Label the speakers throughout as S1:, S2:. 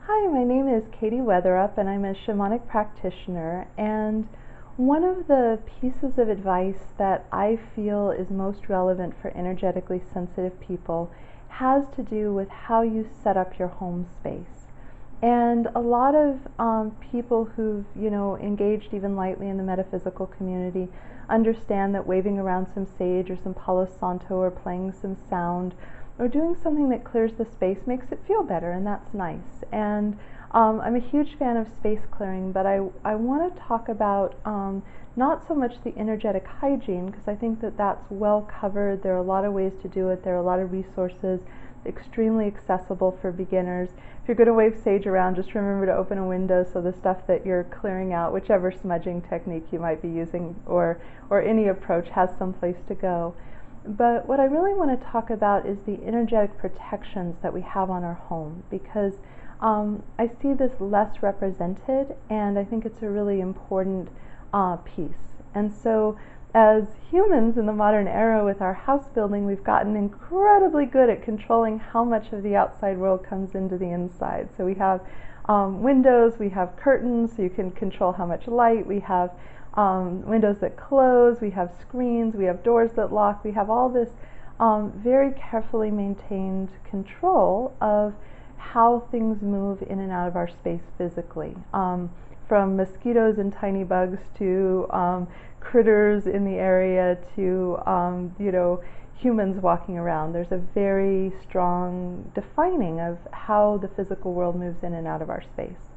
S1: Hi, my name is Katie Weatherup, and I'm a shamanic practitioner. And one of the pieces of advice that I feel is most relevant for energetically sensitive people has to do with how you set up your home space. And a lot of people who've, engaged even lightly in the metaphysical community understand that waving around some sage or some Palo Santo or playing some sound or doing something that clears the space makes it feel better, and that's nice. And I'm a huge fan of space clearing, but I want to talk about not so much the energetic hygiene, because I think that that's well covered. There are a lot of ways to do it. There are a lot of resources, extremely accessible for beginners. If you're going to wave sage around, just remember to open a window so the stuff that you're clearing out, whichever smudging technique you might be using or any approach, has some place to go. But what I really want to talk about is the energetic protections that we have on our home, because I see this less represented, and I think it's a really important piece. And so as humans in the modern era with our house building, we've gotten incredibly good at controlling how much of the outside world comes into the inside. So we have windows, we have curtains, so you can control how much light. We have windows that close, we have screens, we have doors that lock, we have all this very carefully maintained control of how things move in and out of our space physically. From mosquitoes and tiny bugs to critters in the area to humans walking around. There's a very strong defining of how the physical world moves in and out of our space.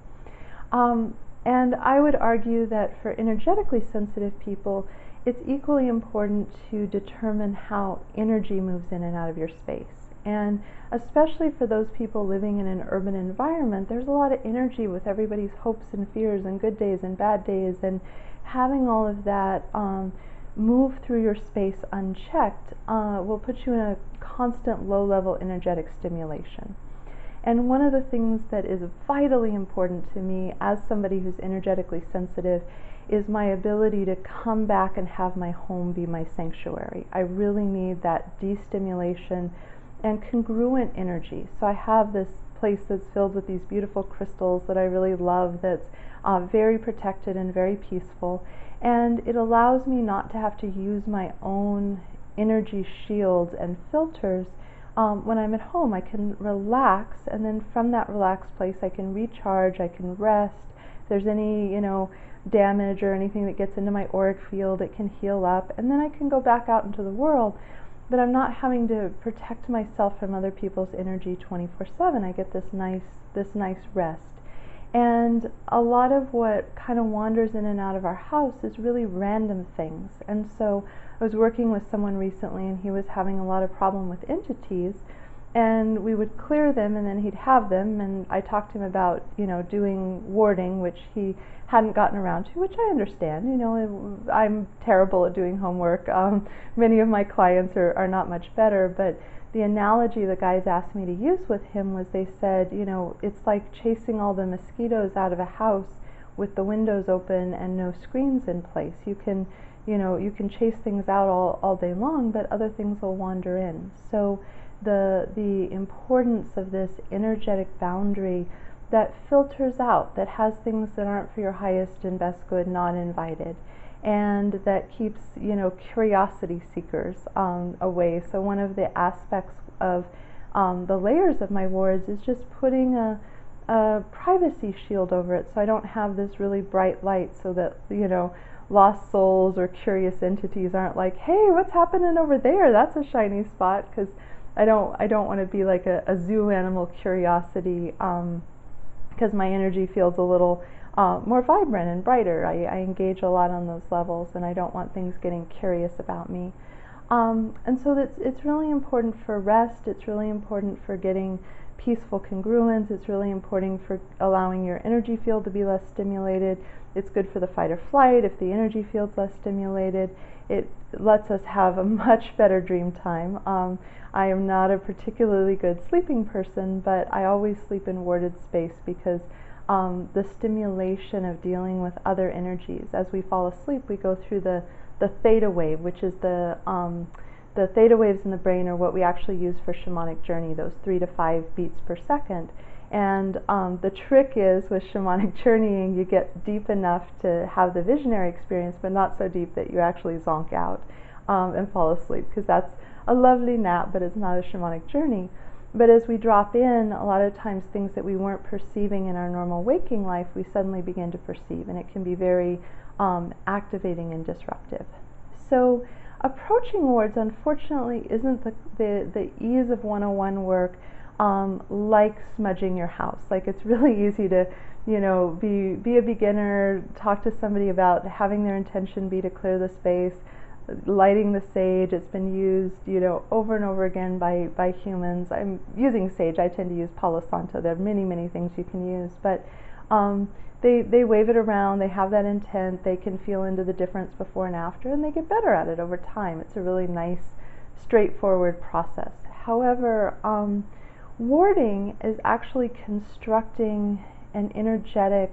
S1: And I would argue that for energetically sensitive people, it's equally important to determine how energy moves in and out of your space. And especially for those people living in an urban environment, there's a lot of energy with everybody's hopes and fears and good days and bad days, and having all of that move through your space unchecked will put you in a constant low-level energetic stimulation. And one of the things that is vitally important to me as somebody who's energetically sensitive is my ability to come back and have my home be my sanctuary. I really need that destimulation and congruent energy. So I have this place that's filled with these beautiful crystals that I really love, that's very protected and very peaceful. And it allows me not to have to use my own energy shields and filters. When I'm at home, I can relax, and then from that relaxed place I can recharge, I can rest. If there's any damage or anything that gets into my auric field, it can heal up, and then I can go back out into the world. But I'm not having to protect myself from other people's energy 24/7. I get this nice rest. And a lot of what kind of wanders in and out of our house is really random things. And so I was working with someone recently, and he was having a lot of problem with entities, and we would clear them and then he'd have them, and I talked to him about doing warding, which he hadn't gotten around to, which I understand. I'm terrible at doing homework. Many of my clients are not much better, but the analogy the guys asked me to use with him was, they said, it's like chasing all the mosquitoes out of a house with the windows open and no screens in place. You can chase things out all day long, but other things will wander in. So the importance of this energetic boundary that filters out, that has things that aren't for your highest and best good not invited, and that keeps curiosity seekers away. So one of the aspects of the layers of my wards is just putting a privacy shield over it, so I don't have this really bright light, so that lost souls or curious entities aren't like, hey, what's happening over there? That's a shiny spot. Because I don't want to be like a zoo animal curiosity, because my energy feels a little more vibrant and brighter. I engage a lot on those levels, and I don't want things getting curious about me. And so it's really important for rest. It's really important for getting peaceful congruence. It's really important for allowing your energy field to be less stimulated. It's good for the fight or flight. If the energy field's less stimulated, it lets us have a much better dream time. I am not a particularly good sleeping person, but I always sleep in warded space, because the stimulation of dealing with other energies. As we fall asleep, we go through the theta wave, which is the theta waves in the brain are what we actually use for shamanic journey, those 3 to 5 beats per second. And the trick is with shamanic journeying, you get deep enough to have the visionary experience, but not so deep that you actually zonk out and fall asleep, because that's a lovely nap, but it's not a shamanic journey. But as we drop in, a lot of times things that we weren't perceiving in our normal waking life, we suddenly begin to perceive, and it can be very activating and disruptive. So approaching wards, unfortunately, isn't the ease of 101 work like smudging your house. Like, it's really easy to, be a beginner, talk to somebody about having their intention be to clear the space, lighting the sage. It's been used, over and over again by humans. I'm using sage. I tend to use Palo Santo. There are many, many things you can use, but they wave it around. They have that intent. They can feel into the difference before and after, and they get better at it over time. It's a really nice, straightforward process. However, warding is actually constructing an energetic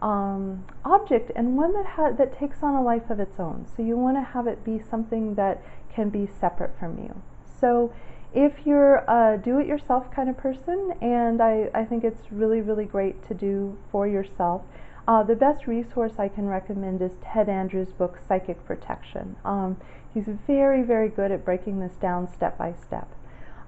S1: object, and one that takes on a life of its own. So you want to have it be something that can be separate from you. So if you're a do-it-yourself kind of person, and I think it's really, really great to do for yourself, the best resource I can recommend is Ted Andrews' book, Psychic Protection. He's very, very good at breaking this down step by step.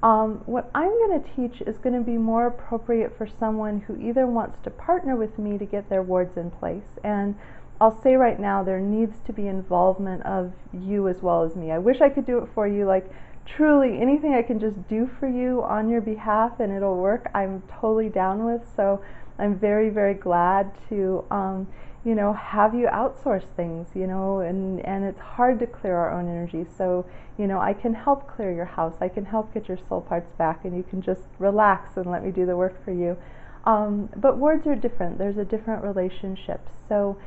S1: What I'm going to teach is going to be more appropriate for someone who either wants to partner with me to get their wards in place, and I'll say right now there needs to be involvement of you as well as me. I wish I could do it for you, like truly anything I can just do for you on your behalf and it'll work, I'm totally down with. So I'm very, very glad to have you outsource things, and it's hard to clear our own energy. So, I can help clear your house. I can help get your soul parts back, and you can just relax and let me do the work for you. But wards are different. There's a different relationship. So,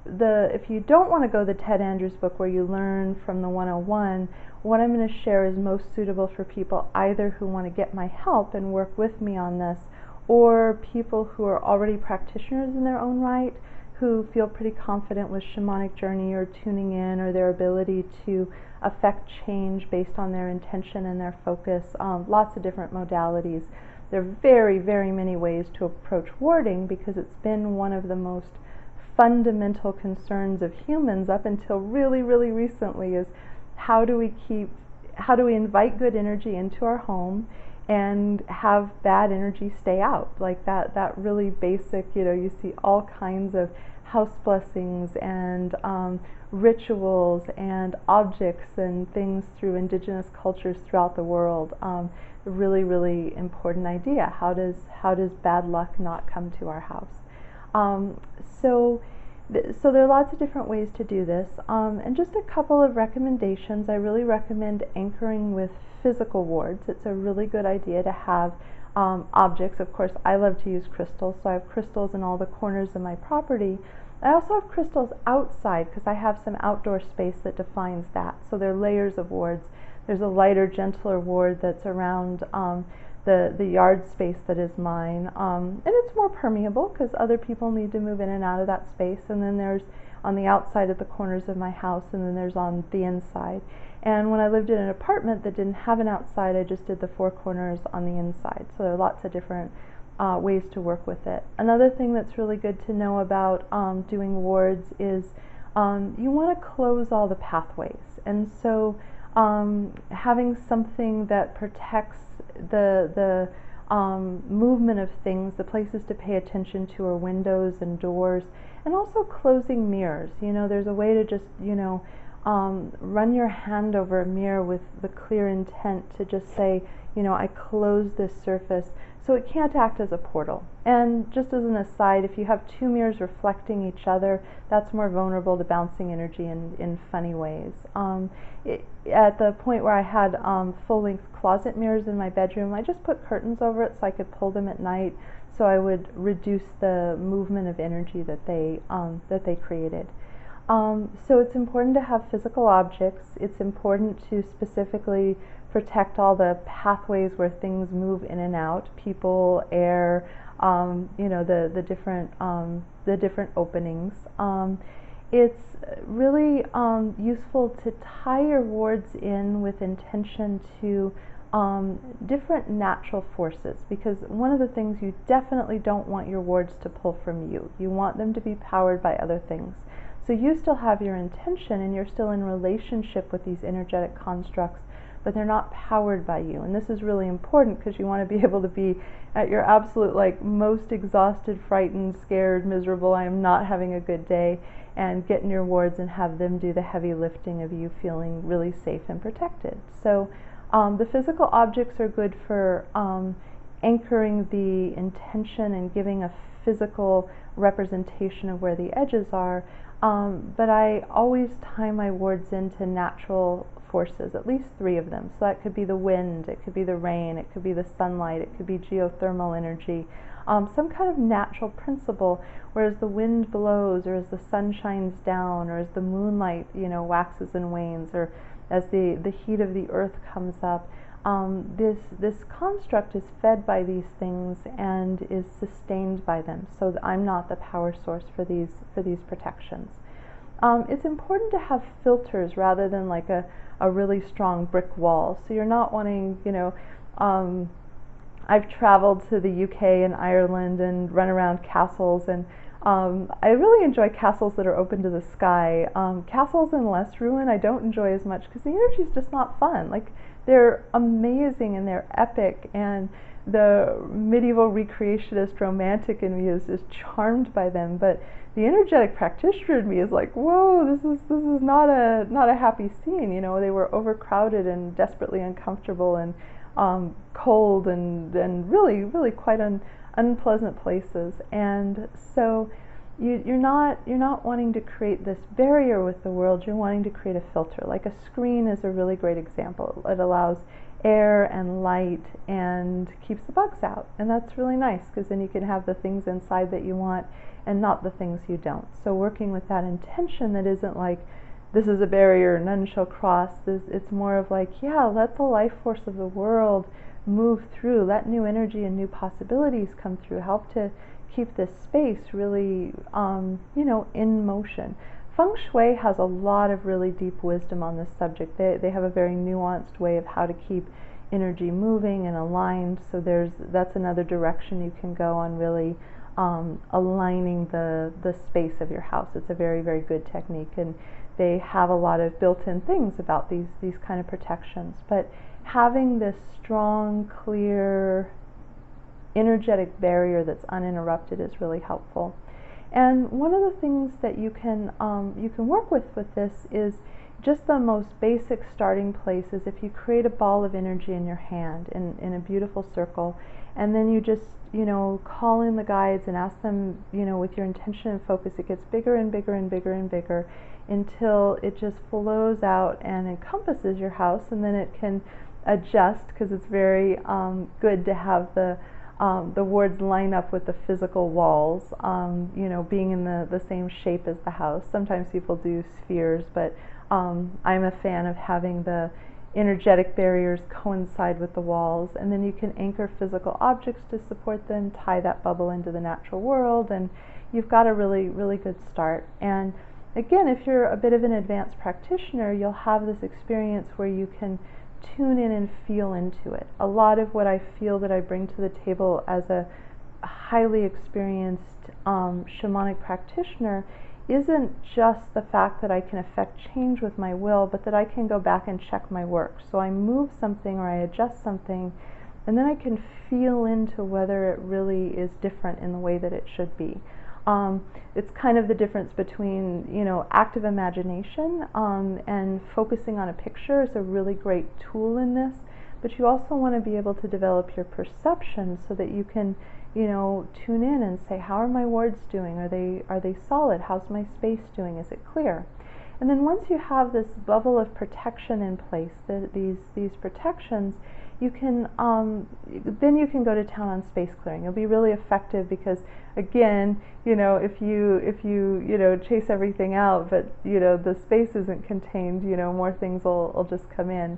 S1: if you don't want to go the Ted Andrews book where you learn from the 101, what I'm going to share is most suitable for people either who want to get my help and work with me on this, or people who are already practitioners in their own right, who feel pretty confident with shamanic journey or tuning in, or their ability to affect change based on their intention and their focus. Lots of different modalities. There are very, very many ways to approach warding, because it's been one of the most fundamental concerns of humans up until really, really recently, is how do we invite good energy into our home and have bad energy stay out. Like that really basic, you see all kinds of house blessings and rituals and objects and things through indigenous cultures throughout the world. Really, really important idea. How does bad luck not come to our house? So there are lots of different ways to do this, and just a couple of recommendations. I really recommend anchoring with physical wards. It's a really good idea to have objects. Of course, I love to use crystals, so I have crystals in all the corners of my property. I also have crystals outside because I have some outdoor space that defines that. So there are layers of wards. There's a lighter, gentler ward that's around the yard space that is mine, and it's more permeable because other people need to move in and out of that space. And then there's on the outside at the corners of my house, and then there's on the inside. And when I lived in an apartment that didn't have an outside, I just did the four corners on the inside. So there are lots of different ways to work with it. Another thing that's really good to know about doing wards is you want to close all the pathways. And so having something that protects the movement of things, the places to pay attention to are windows and doors, and also closing mirrors. There's a way to just, run your hand over a mirror with the clear intent to just say, I close this surface so it can't act as a portal. And just as an aside, if you have two mirrors reflecting each other, that's more vulnerable to bouncing energy in funny ways. At the point where I had full-length closet mirrors in my bedroom, I just put curtains over it so I could pull them at night, so I would reduce the movement of energy that they created. So it's important to have physical objects. It's important to specifically protect all the pathways where things move in and out, people, air, the different openings. It's really useful to tie your wards in with intention to different natural forces, because one of the things you definitely don't want your wards to pull from you. You want them to be powered by other things. So you still have your intention and you're still in relationship with these energetic constructs, but they're not powered by you. And this is really important because you want to be able to be at your absolute most exhausted, frightened, scared, miserable, I am not having a good day, and get in your wards and have them do the heavy lifting of you feeling really safe and protected. So the physical objects are good for anchoring the intention and giving a physical representation of where the edges are, but I always tie my wards into natural forces, at least 3 of them. So that could be the wind, it could be the rain, it could be the sunlight, it could be geothermal energy, some kind of natural principle, where as the wind blows, or as the sun shines down, or as the moonlight waxes and wanes, or as the heat of the earth comes up, this construct is fed by these things and is sustained by them. So I'm not the power source for these protections. It's important to have filters rather than like a really strong brick wall. So you're not wanting, I've traveled to the UK and Ireland and run around castles, and I really enjoy castles that are open to the sky. Castles in less ruin I don't enjoy as much because the energy is just not fun. Like, they're amazing and they're epic, and the medieval recreationist romantic in me is just charmed by them, but the energetic practitioner in me is like, whoa, this is not a happy scene. They were overcrowded and desperately uncomfortable and cold and really quite unpleasant places. And so you're not wanting to create this barrier with the world. You're wanting to create a filter. Like a screen is a really great example. It allows air and light and keeps the bugs out, and that's really nice because then you can have the things inside that you want and not the things you don't. So working with that intention that isn't like, this is a barrier none shall cross. It's more of like, yeah, let the life force of the world move through, let new energy and new possibilities come through, help to keep this space really in motion. Feng Shui has a lot of really deep wisdom on this subject. They have a very nuanced way of how to keep energy moving and aligned, so that's another direction you can go on, really aligning the space of your house. It's a very, very good technique, and they have a lot of built-in things about these kind of protections. But having this strong, clear, energetic barrier that's uninterrupted is really helpful. And one of the things that you can work with this is just the most basic starting place is if you create a ball of energy in your hand in a beautiful circle, and then you just call in the guides and ask them, with your intention and focus, it gets bigger and bigger and bigger and bigger until it just flows out and encompasses your house, and then it can adjust, because it's very good to have the wards line up with the physical walls, being in the same shape as the house. Sometimes people do spheres, but I'm a fan of having the energetic barriers coincide with the walls, and then you can anchor physical objects to support them, tie that bubble into the natural world, and you've got a really, really good start. And again, if you're a bit of an advanced practitioner, you'll have this experience where you can tune in and feel into it. A lot of what I feel that I bring to the table as a highly experienced shamanic practitioner isn't just the fact that I can affect change with my will, but that I can go back and check my work. So I move something or I adjust something, and then I can feel into whether it really is different in the way that it should be. It's kind of the difference between, active imagination and focusing on a picture is a really great tool in this, but you also want to be able to develop your perception so that you can, tune in and say, how are my wards doing? Are they solid? How's my space doing? Is it clear? And then once you have this bubble of protection in place, these protections, you can then you can go to town on space clearing. You'll be really effective because, again, if you chase everything out, but the space isn't contained, more things will just come in.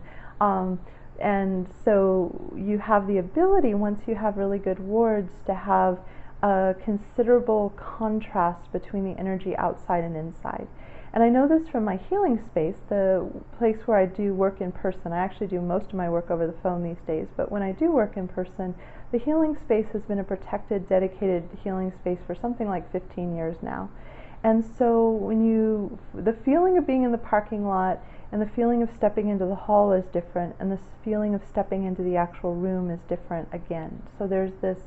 S1: And so you have the ability, once you have really good wards, to have a considerable contrast between the energy outside and inside. And I know this from my healing space, the place where I do work in person. I actually do most of my work over the phone these days, but when I do work in person, the healing space has been a protected, dedicated healing space for something like 15 years now. And so the feeling of being in the parking lot and the feeling of stepping into the hall is different, and the feeling of stepping into the actual room is different again. So there's this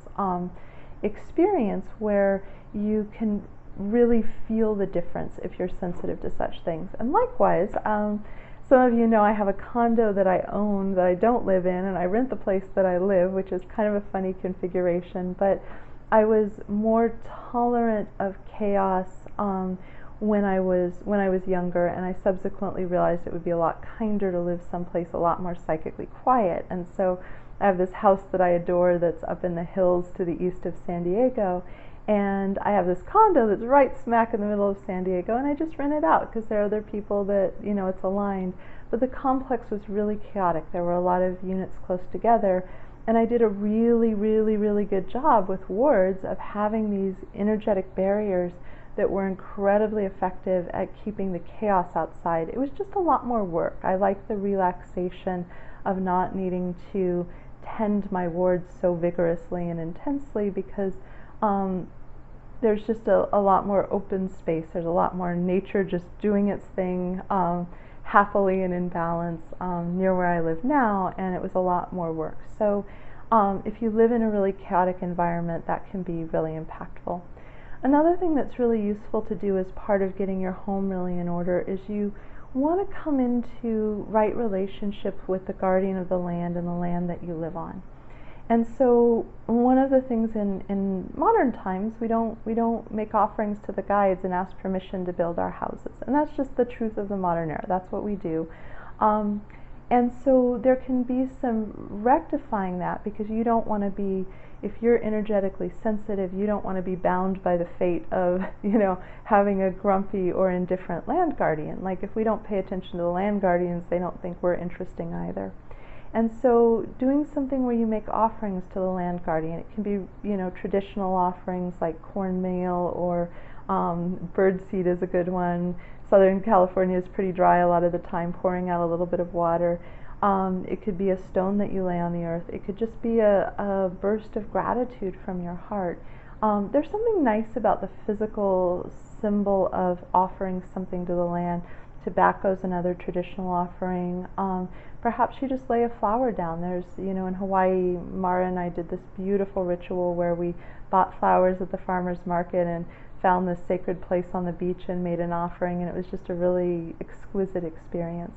S1: experience where you can really feel the difference if you're sensitive to such things. And likewise, some of you know I have a condo that I own that I don't live in, and I rent the place that I live, which is kind of a funny configuration, but I was more tolerant of chaos when I was younger, and I subsequently realized it would be a lot kinder to live someplace a lot more psychically quiet. And so I have this house that I adore that's up in the hills to the east of San Diego, and I have this condo that's right smack in the middle of San Diego, and I just rent it out because there are other people that, it's aligned. But the complex was really chaotic. There were a lot of units close together, and I did a really, really, really good job with wards of having these energetic barriers that were incredibly effective at keeping the chaos outside. It was just a lot more work. I like the relaxation of not needing to tend my wards so vigorously and intensely, because there's just a lot more open space. There's a lot more nature just doing its thing happily and in balance near where I live now, and it was a lot more work. So if you live in a really chaotic environment, that can be really impactful. Another thing that's really useful to do as part of getting your home really in order is you want to come into right relationship with the guardian of the land and the land that you live on. And so one of the things in modern times, we don't make offerings to the guides and ask permission to build our houses. And that's just the truth of the modern era. That's what we do. And so there can be some rectifying that, because you don't want to be, if you're energetically sensitive, you don't want to be bound by the fate of, having a grumpy or indifferent land guardian. Like, if we don't pay attention to the land guardians, they don't think we're interesting either. And so doing something where you make offerings to the land guardian, it can be, traditional offerings like cornmeal or birdseed is a good one. Southern California is pretty dry a lot of the time, pouring out a little bit of water. It could be a stone that you lay on the earth. It could just be a burst of gratitude from your heart. There's something nice about the physical symbol of offering something to the land. Tobacco is another traditional offering. Perhaps you just lay a flower down. There's, in Hawaii, Mara and I did this beautiful ritual where we bought flowers at the farmer's market and found this sacred place on the beach and made an offering, and it was just a really exquisite experience.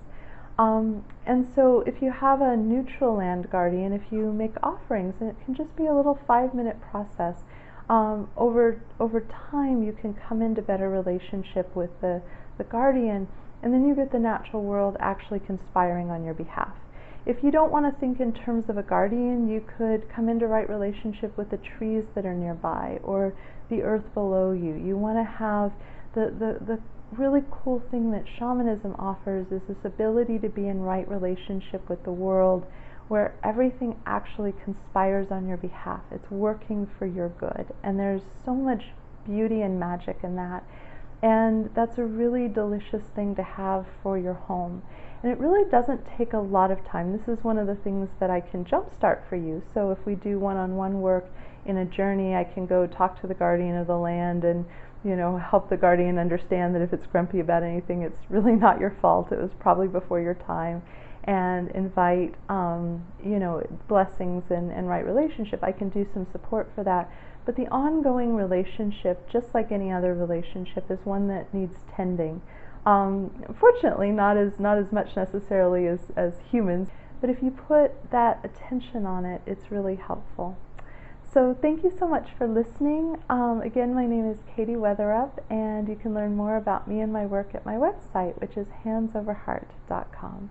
S1: And so if you have a neutral land guardian, if you make offerings, and it can just be a little 5-minute process, over time you can come into better relationship with the guardian, and then you get the natural world actually conspiring on your behalf. If you don't want to think in terms of a guardian, you could come into right relationship with the trees that are nearby or the earth below you. You want to have the really cool thing that shamanism offers is this ability to be in right relationship with the world, where everything actually conspires on your behalf. It's working for your good, and there's so much beauty and magic in that. And that's a really delicious thing to have for your home. And it really doesn't take a lot of time. This is one of the things that I can jumpstart for you. So if we do one-on-one work in a journey, I can go talk to the guardian of the land and help the guardian understand that if it's grumpy about anything, it's really not your fault. It was probably before your time. And invite blessings and right relationship. I can do some support for that. But the ongoing relationship, just like any other relationship, is one that needs tending. Fortunately, not as much necessarily as humans, but if you put that attention on it, it's really helpful. So thank you so much for listening. Again, my name is Katie Weatherup, and you can learn more about me and my work at my website, which is handsoverheart.com.